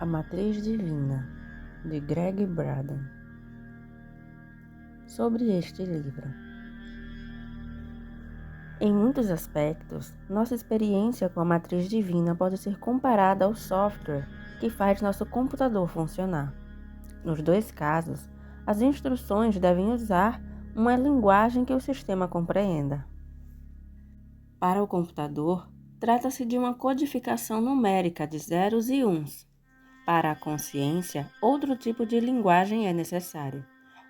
Matriz Divina, de Greg Braden. Sobre este livro. Em muitos aspectos, nossa experiência com a Matriz Divina pode ser comparada ao software que faz nosso computador funcionar. Nos dois casos, as instruções devem usar uma linguagem que o sistema compreenda. Para o computador, trata-se de uma codificação numérica de zeros e uns. Para a consciência, outro tipo de linguagem é necessário.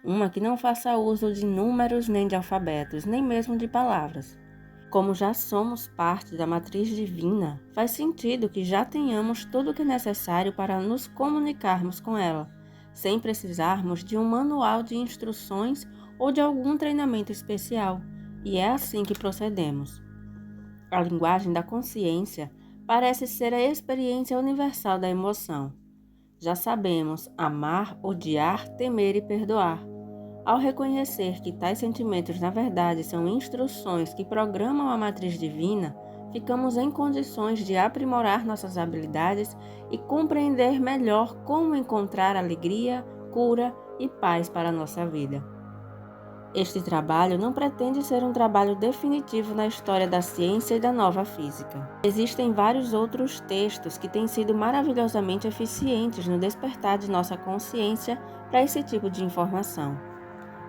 Uma que não faça uso de números, nem de alfabetos, nem mesmo de palavras. Como já somos parte da matriz divina, faz sentido que já tenhamos tudo o que é necessário para nos comunicarmos com ela, sem precisarmos de um manual de instruções ou de algum treinamento especial, e é assim que procedemos. A linguagem da consciência parece ser a experiência universal da emoção. Já sabemos amar, odiar, temer e perdoar. Ao reconhecer que tais sentimentos na verdade são instruções que programam a matriz divina, ficamos em condições de aprimorar nossas habilidades e compreender melhor como encontrar alegria, cura e paz para a nossa vida. Este trabalho não pretende ser um trabalho definitivo na história da ciência e da nova física. Existem vários outros textos que têm sido maravilhosamente eficientes no despertar de nossa consciência para esse tipo de informação.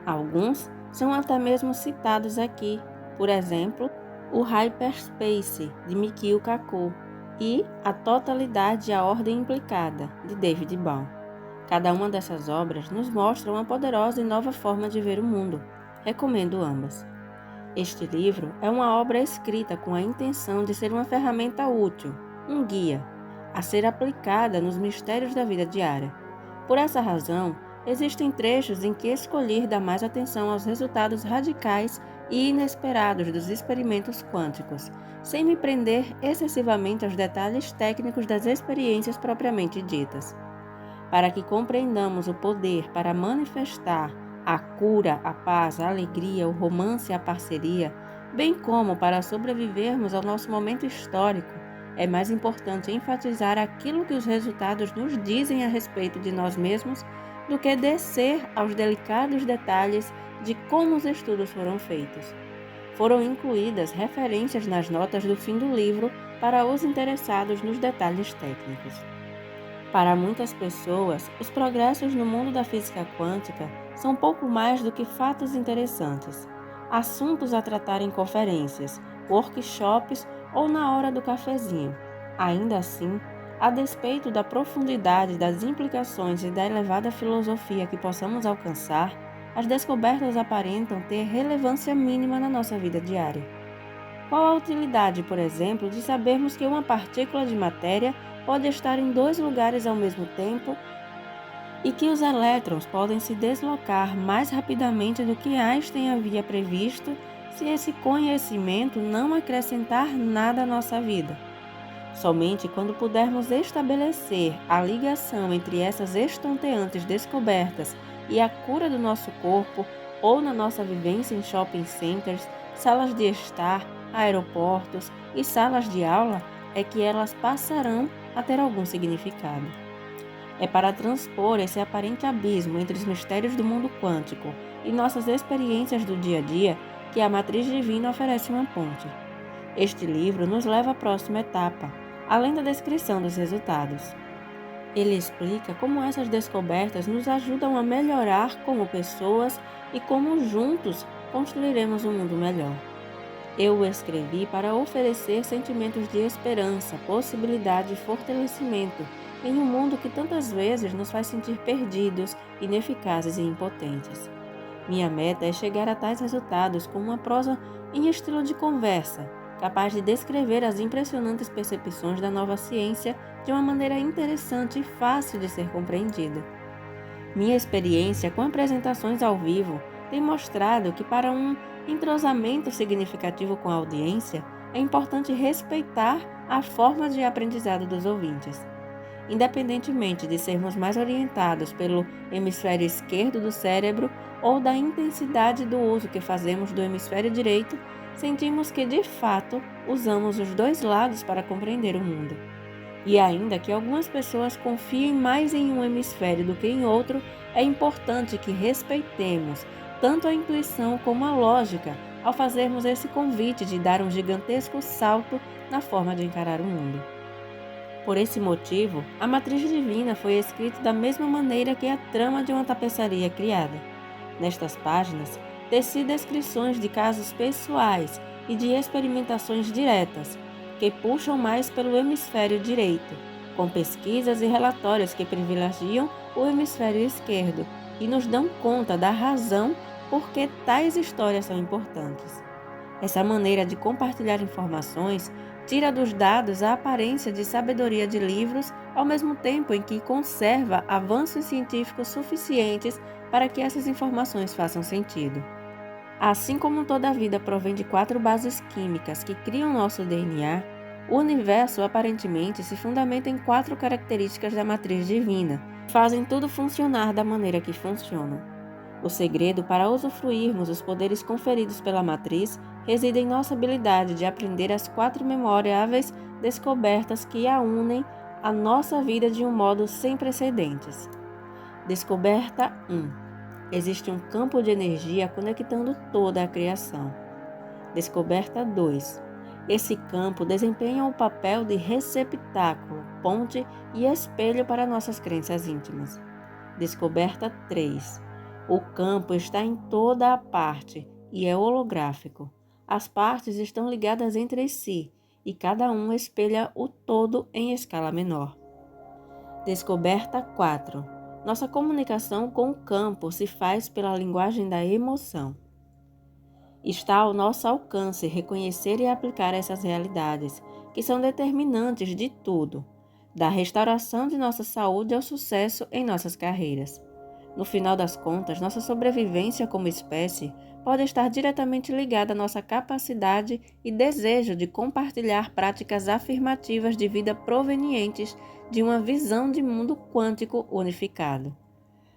Alguns são até mesmo citados aqui, por exemplo, o Hyperspace, de Mikio Kaku, e A Totalidade e a Ordem Implicada, de David Baum. Cada uma dessas obras nos mostra uma poderosa e nova forma de ver o mundo. Recomendo ambas. Este livro é uma obra escrita com a intenção de ser uma ferramenta útil, um guia, a ser aplicada nos mistérios da vida diária. Por essa razão, existem trechos em que escolhi dar mais atenção aos resultados radicais e inesperados dos experimentos quânticos, sem me prender excessivamente aos detalhes técnicos das experiências propriamente ditas. Para que compreendamos o poder para manifestar a cura, a paz, a alegria, o romance e a parceria, bem como para sobrevivermos ao nosso momento histórico, é mais importante enfatizar aquilo que os resultados nos dizem a respeito de nós mesmos do que descer aos delicados detalhes de como os estudos foram feitos. Foram incluídas referências nas notas do fim do livro para os interessados nos detalhes técnicos. Para muitas pessoas, os progressos no mundo da física quântica são pouco mais do que fatos interessantes, assuntos a tratar em conferências, workshops ou na hora do cafezinho. Ainda assim, a despeito da profundidade das implicações e da elevada filosofia que possamos alcançar, as descobertas aparentam ter relevância mínima na nossa vida diária. Qual a utilidade, por exemplo, de sabermos que uma partícula de matéria pode estar em dois lugares ao mesmo tempo e que os elétrons podem se deslocar mais rapidamente do que Einstein havia previsto se esse conhecimento não acrescentar nada à nossa vida? Somente quando pudermos estabelecer a ligação entre essas estonteantes descobertas e a cura do nosso corpo ou na nossa vivência em shopping centers, salas de estar, aeroportos e salas de aula é que elas passarão a ter algum significado. É para transpor esse aparente abismo entre os mistérios do mundo quântico e nossas experiências do dia a dia que a Matriz Divina oferece uma ponte. Este livro nos leva à próxima etapa, além da descrição dos resultados. Ele explica como essas descobertas nos ajudam a melhorar como pessoas e como juntos construiremos um mundo melhor. Eu o escrevi para oferecer sentimentos de esperança, possibilidade e fortalecimento em um mundo que tantas vezes nos faz sentir perdidos, ineficazes e impotentes. Minha meta é chegar a tais resultados com uma prosa em estilo de conversa, capaz de descrever as impressionantes percepções da nova ciência de uma maneira interessante e fácil de ser compreendida. Minha experiência com apresentações ao vivo tem mostrado que para um entrosamento significativo com a audiência, é importante respeitar a forma de aprendizado dos ouvintes. Independentemente de sermos mais orientados pelo hemisfério esquerdo do cérebro ou da intensidade do uso que fazemos do hemisfério direito, sentimos que, de fato, usamos os dois lados para compreender o mundo. E ainda que algumas pessoas confiem mais em um hemisfério do que em outro, é importante que respeitemos tanto a intuição como a lógica ao fazermos esse convite de dar um gigantesco salto na forma de encarar o mundo. Por esse motivo, a matriz divina foi escrita da mesma maneira que a trama de uma tapeçaria criada. Nestas páginas, teci descrições de casos pessoais e de experimentações diretas, que puxam mais pelo hemisfério direito, com pesquisas e relatórios que privilegiam o hemisfério esquerdo e nos dão conta da razão por que tais histórias são importantes. Essa maneira de compartilhar informações tira dos dados a aparência de sabedoria de livros, ao mesmo tempo em que conserva avanços científicos suficientes para que essas informações façam sentido. Assim como toda a vida provém de 4 bases químicas que criam nosso DNA, o universo aparentemente se fundamenta em 4 características da matriz divina, que fazem tudo funcionar da maneira que funciona. O segredo para usufruirmos os poderes conferidos pela matriz reside em nossa habilidade de aprender as 4 memoráveis descobertas que a unem à nossa vida de um modo sem precedentes. Descoberta 1. Existe um campo de energia conectando toda a criação. Descoberta 2. Esse campo desempenha o papel de receptáculo, ponte e espelho para nossas crenças íntimas. Descoberta 3. O campo está em toda a parte e é holográfico. As partes estão ligadas entre si e cada um espelha o todo em escala menor. Descoberta 4. Nossa comunicação com o campo se faz pela linguagem da emoção. Está ao nosso alcance reconhecer e aplicar essas realidades, que são determinantes de tudo, da restauração de nossa saúde ao sucesso em nossas carreiras. No final das contas, nossa sobrevivência como espécie pode estar diretamente ligada à nossa capacidade e desejo de compartilhar práticas afirmativas de vida provenientes de uma visão de mundo quântico unificado.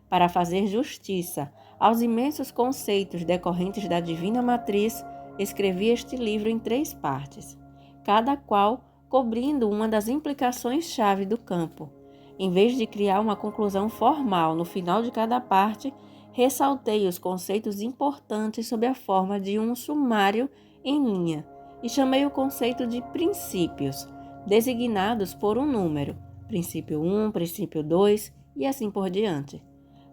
Para fazer justiça aos imensos conceitos decorrentes da Divina Matriz, escrevi este livro em 3 partes, cada qual cobrindo uma das implicações-chave do campo. Em vez de criar uma conclusão formal no final de cada parte, ressaltei os conceitos importantes sob a forma de um sumário em linha e chamei o conceito de princípios, designados por um número, princípio 1, princípio 2 e assim por diante.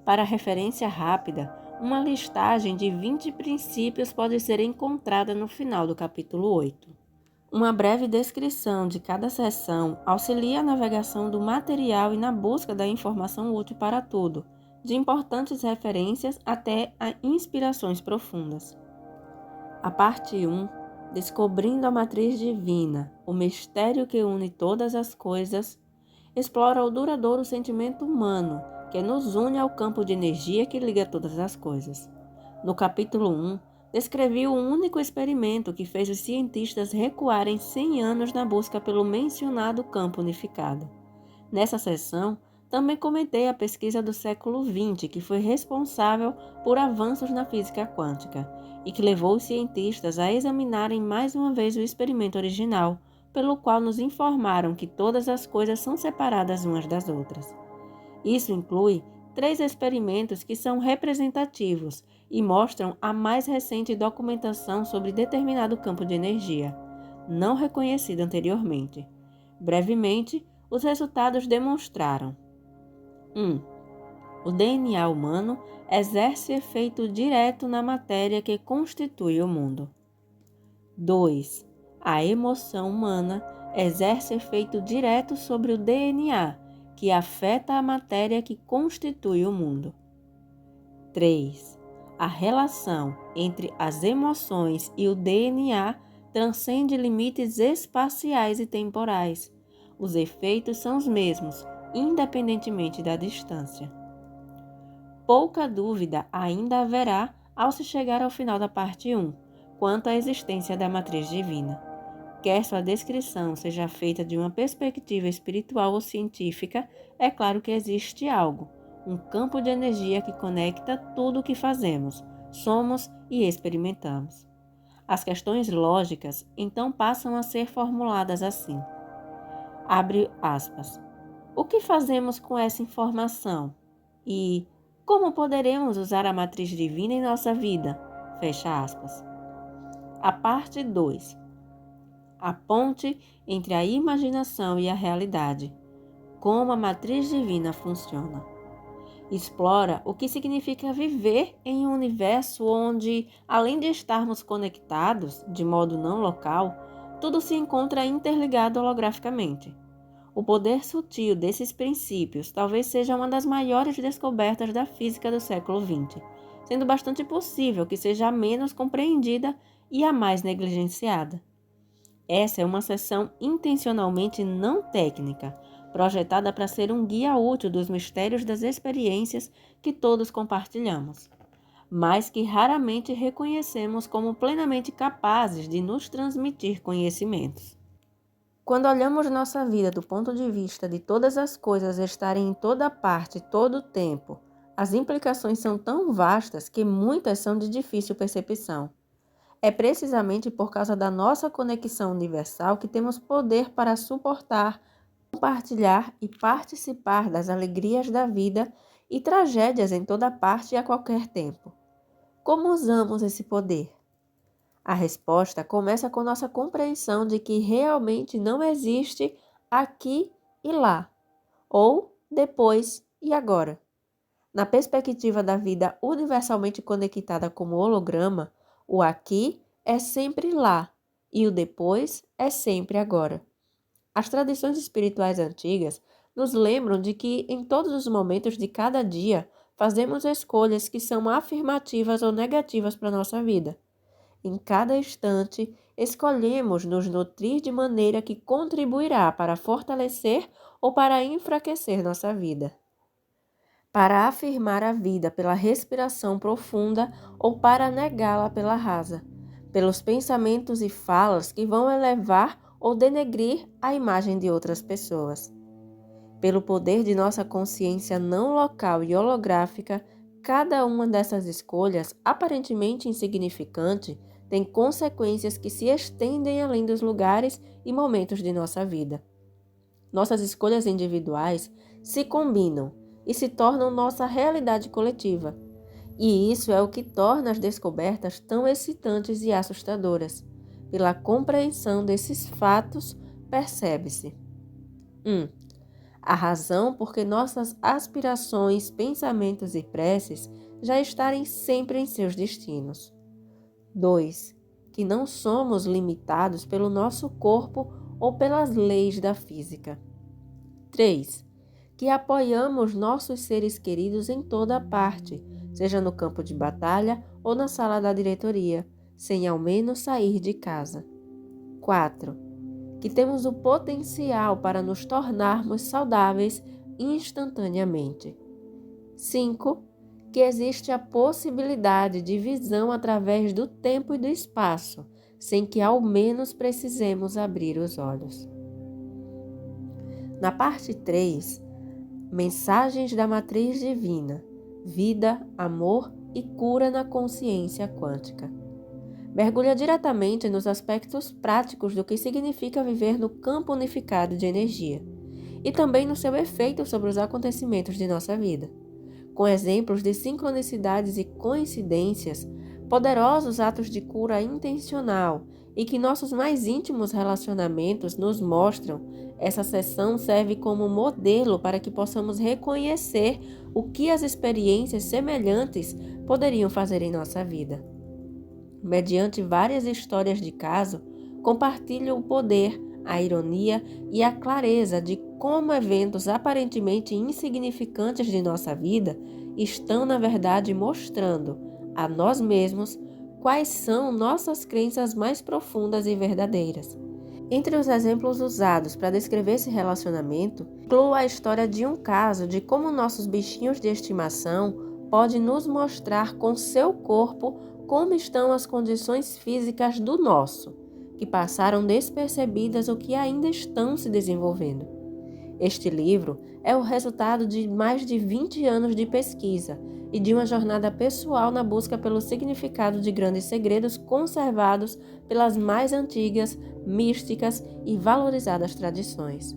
Para referência rápida, uma listagem de 20 princípios pode ser encontrada no final do capítulo 8. Uma breve descrição de cada seção auxilia a navegação do material e na busca da informação útil para tudo, de importantes referências até a inspirações profundas. A parte 1, Descobrindo a Matriz Divina, o mistério que une todas as coisas, explora o duradouro sentimento humano que nos une ao campo de energia que liga todas as coisas. No capítulo 1, descrevi o único experimento que fez os cientistas recuarem 100 anos na busca pelo mencionado campo unificado. Nessa sessão, também comentei a pesquisa do século XX, que foi responsável por avanços na física quântica e que levou os cientistas a examinarem mais uma vez o experimento original, pelo qual nos informaram que todas as coisas são separadas umas das outras. Isso inclui 3 experimentos que são representativos e mostram a mais recente documentação sobre determinado campo de energia, não reconhecido anteriormente. Brevemente, os resultados demonstraram: 1. O DNA humano exerce efeito direto na matéria que constitui o mundo. 2. A emoção humana exerce efeito direto sobre o DNA, que afeta a matéria que constitui o mundo. 3. A relação entre as emoções e o DNA transcende limites espaciais e temporais. Os efeitos são os mesmos, independentemente da distância. Pouca dúvida ainda haverá ao se chegar ao final da parte 1, quanto à existência da matriz divina. Quer sua descrição seja feita de uma perspectiva espiritual ou científica, é claro que existe algo, um campo de energia que conecta tudo o que fazemos, somos e experimentamos. As questões lógicas, então, passam a ser formuladas assim: Abre aspas. O que fazemos com essa informação? E como poderemos usar a matriz divina em nossa vida? Fecha aspas. A parte 2. A ponte entre a imaginação e a realidade. Como a matriz divina funciona. Explora o que significa viver em um universo onde, além de estarmos conectados de modo não local, tudo se encontra interligado holograficamente. O poder sutil desses princípios talvez seja uma das maiores descobertas da física do século XX, sendo bastante possível que seja a menos compreendida e a mais negligenciada. Essa é uma sessão intencionalmente não técnica, projetada para ser um guia útil dos mistérios das experiências que todos compartilhamos, mas que raramente reconhecemos como plenamente capazes de nos transmitir conhecimentos. Quando olhamos nossa vida do ponto de vista de todas as coisas estarem em toda parte, todo o tempo, as implicações são tão vastas que muitas são de difícil percepção. É precisamente por causa da nossa conexão universal que temos poder para suportar, compartilhar e participar das alegrias da vida e tragédias em toda parte e a qualquer tempo. Como usamos esse poder? A resposta começa com nossa compreensão de que realmente não existe aqui e lá, ou depois e agora. Na perspectiva da vida universalmente conectada como holograma, o aqui é sempre lá e o depois é sempre agora. As tradições espirituais antigas nos lembram de que em todos os momentos de cada dia fazemos escolhas que são afirmativas ou negativas para a nossa vida. Em cada instante, escolhemos nos nutrir de maneira que contribuirá para fortalecer ou para enfraquecer nossa vida. Para afirmar a vida pela respiração profunda ou para negá-la pela rasa, pelos pensamentos e falas que vão elevar ou denegrir a imagem de outras pessoas. Pelo poder de nossa consciência não local e holográfica, cada uma dessas escolhas, aparentemente insignificante, tem consequências que se estendem além dos lugares e momentos de nossa vida. Nossas escolhas individuais se combinam e se tornam nossa realidade coletiva. E isso é o que torna as descobertas tão excitantes e assustadoras. Pela compreensão desses fatos, percebe-se 1. A razão por que nossas aspirações, pensamentos e preces já estarem sempre em seus destinos. 2. Que não somos limitados pelo nosso corpo ou pelas leis da física. 3. Que apoiamos nossos seres queridos em toda parte, seja no campo de batalha ou na sala da diretoria, sem ao menos sair de casa. 4. Que temos o potencial para nos tornarmos saudáveis instantaneamente. 5. Que existe a possibilidade de visão através do tempo e do espaço, sem que ao menos precisemos abrir os olhos. Na parte 3, Mensagens da Matriz Divina, Vida, Amor e Cura na Consciência Quântica. Mergulha diretamente nos aspectos práticos do que significa viver no campo unificado de energia, e também no seu efeito sobre os acontecimentos de nossa vida, com exemplos de sincronicidades e coincidências, poderosos atos de cura intencional e que nossos mais íntimos relacionamentos nos mostram. Essa sessão serve como modelo para que possamos reconhecer o que as experiências semelhantes poderiam fazer em nossa vida. Mediante várias histórias de caso, compartilho o poder, a ironia e a clareza de como eventos aparentemente insignificantes de nossa vida estão, na verdade, mostrando a nós mesmos quais são nossas crenças mais profundas e verdadeiras. Entre os exemplos usados para descrever esse relacionamento, incluo a história de um caso de como nossos bichinhos de estimação podem nos mostrar com seu corpo como estão as condições físicas do nosso, que passaram despercebidas ou que ainda estão se desenvolvendo. Este livro é o resultado de mais de 20 anos de pesquisa e de uma jornada pessoal na busca pelo significado de grandes segredos conservados pelas mais antigas, místicas e valorizadas tradições.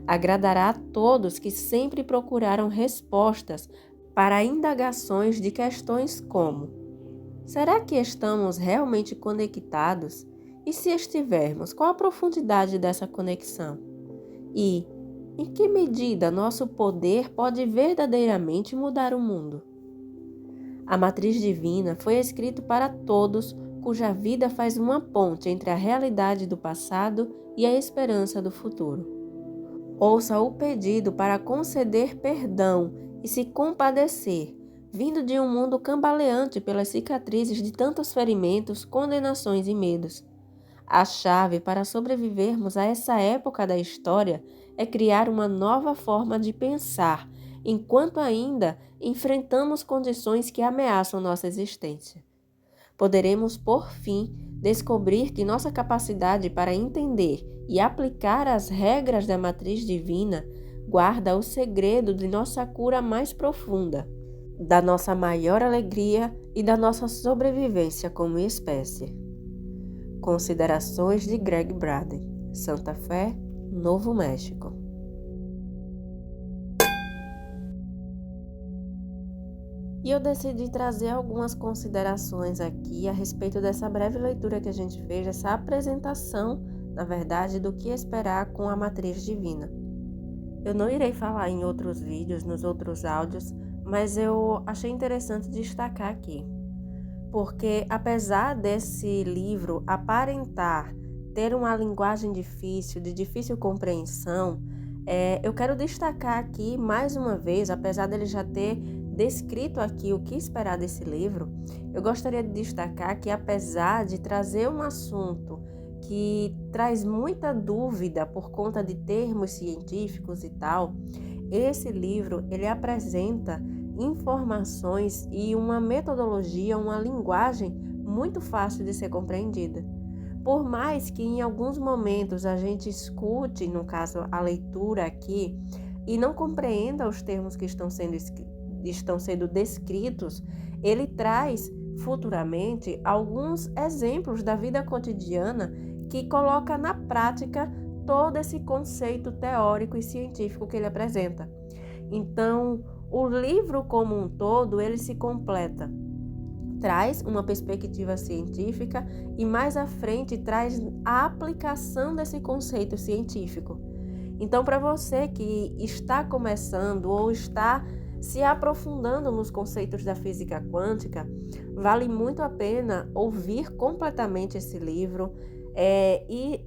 Agradará a todos que sempre procuraram respostas para indagações de questões como: será que estamos realmente conectados? E se estivermos, qual a profundidade dessa conexão? E em que medida nosso poder pode verdadeiramente mudar o mundo? A Matriz Divina foi escrito para todos cuja vida faz uma ponte entre a realidade do passado e a esperança do futuro. Ouça o pedido para conceder perdão e se compadecer, vindo de um mundo cambaleante pelas cicatrizes de tantos ferimentos, condenações e medos. A chave para sobrevivermos a essa época da história é criar uma nova forma de pensar, enquanto ainda enfrentamos condições que ameaçam nossa existência. Poderemos, por fim, descobrir que nossa capacidade para entender e aplicar as regras da matriz divina guarda o segredo de nossa cura mais profunda, da nossa maior alegria e da nossa sobrevivência como espécie. Considerações de Greg Braden, Santa Fé, Novo México. E eu decidi trazer algumas considerações aqui a respeito dessa breve leitura que a gente fez, essa apresentação, na verdade, do que esperar com a matriz divina. Eu não irei falar em outros vídeos, nos outros áudios, mas eu achei interessante destacar aqui. Porque apesar desse livro aparentar ter uma linguagem difícil, de difícil compreensão, eu quero destacar aqui mais uma vez, apesar dele já ter descrito aqui o que esperar desse livro, eu gostaria de destacar que apesar de trazer um assunto que traz muita dúvida por conta de termos científicos e tal, esse livro ele apresenta informações e uma metodologia, uma linguagem muito fácil de ser compreendida. Por mais que em alguns momentos a gente escute, no caso a leitura aqui, e não compreenda os termos que estão sendo descritos, ele traz futuramente alguns exemplos da vida cotidiana que coloca na prática todo esse conceito teórico e científico que ele apresenta. Então, o livro como um todo, ele se completa. Traz uma perspectiva científica e mais à frente traz a aplicação desse conceito científico. Então, para você que está começando ou está se aprofundando nos conceitos da física quântica, vale muito a pena ouvir completamente esse livro e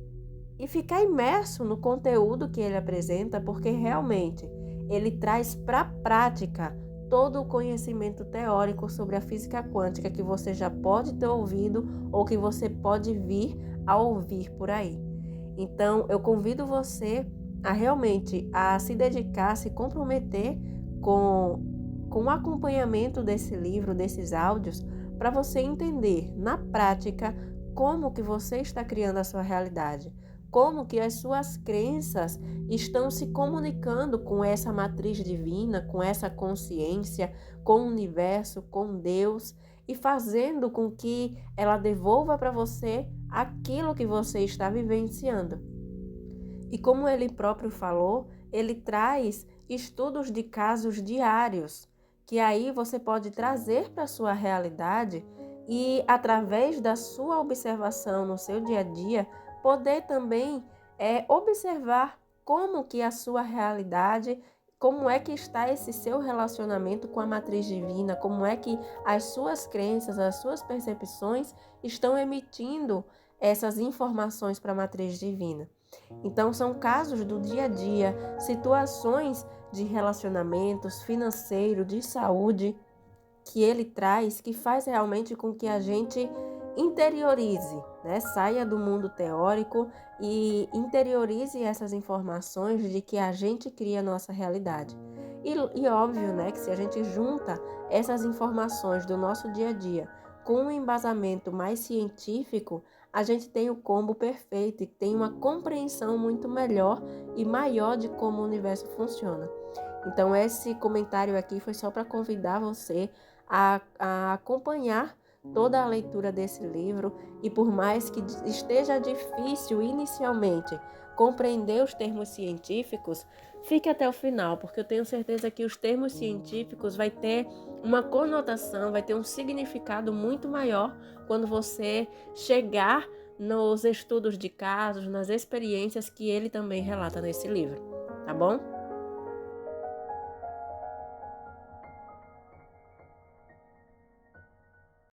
ficar imerso no conteúdo que ele apresenta, porque realmente ele traz para a prática todo o conhecimento teórico sobre a física quântica que você já pode ter ouvido ou que você pode vir a ouvir por aí. Então, eu convido você a realmente se dedicar, se comprometer com o acompanhamento desse livro, desses áudios, para você entender na prática como que você está criando a sua realidade, como que as suas crenças estão se comunicando com essa matriz divina, com essa consciência, com o universo, com Deus, e fazendo com que ela devolva para você aquilo que você está vivenciando. E como ele próprio falou, ele traz estudos de casos diários, que aí você pode trazer para a sua realidade e, através da sua observação no seu dia a dia, poder também observar como que a sua realidade, como é que está esse seu relacionamento com a matriz divina, como é que as suas crenças, as suas percepções estão emitindo essas informações para a matriz divina. Então, são casos do dia a dia, situações de relacionamentos, financeiro, de saúde, que ele traz, que faz realmente com que a gente interiorize, né? Saia do mundo teórico e interiorize essas informações de que a gente cria a nossa realidade. E óbvio, né, que se a gente junta essas informações do nosso dia a dia com um embasamento mais científico, a gente tem o combo perfeito e tem uma compreensão muito melhor e maior de como o universo funciona. Então, esse comentário aqui foi só para convidar você a acompanhar toda a leitura desse livro, e por mais que esteja difícil inicialmente compreender os termos científicos, fique até o final, porque eu tenho certeza que os termos científicos vai ter uma conotação, vai ter um significado muito maior quando você chegar nos estudos de casos, nas experiências que ele também relata nesse livro, tá bom?